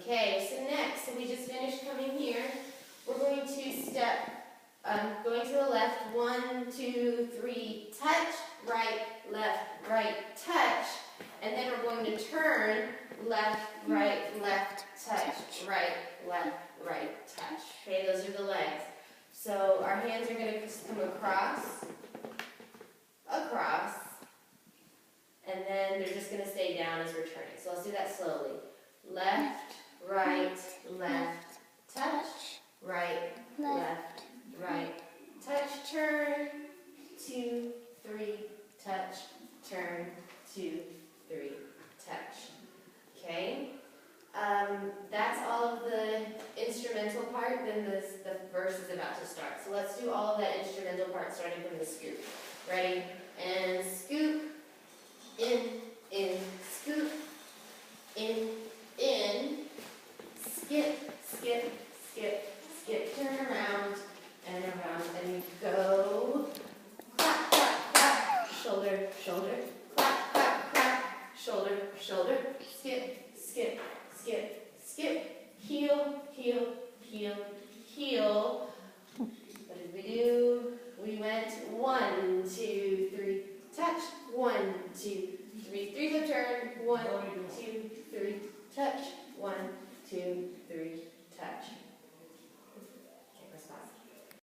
Okay, so next, so we just finished coming here. We're going to step, going to the left, 1, 2, 3, touch, right, touch, and then we're going to turn, left, touch, right, touch. Okay, those are the legs. So our hands are going to come across, and then they're just going to stay down as we're turning. So let's do that slowly. Left, touch, right, touch, turn, 2, 3, touch, turn, 2, 3, touch. Okay? That's all of the instrumental part, then the verse is about to start. So let's do all of that instrumental part starting from the scoop. Ready? And scoop, in, scoop, in, skip, turn around, and you go. Clap, shoulder, clap, shoulder, skip, heel. What did we do? We went 1, 2, 3, touch, 1, 2, 3, 3-foot turn, 1, 2, 3, touch, 1, 2, 3, touch.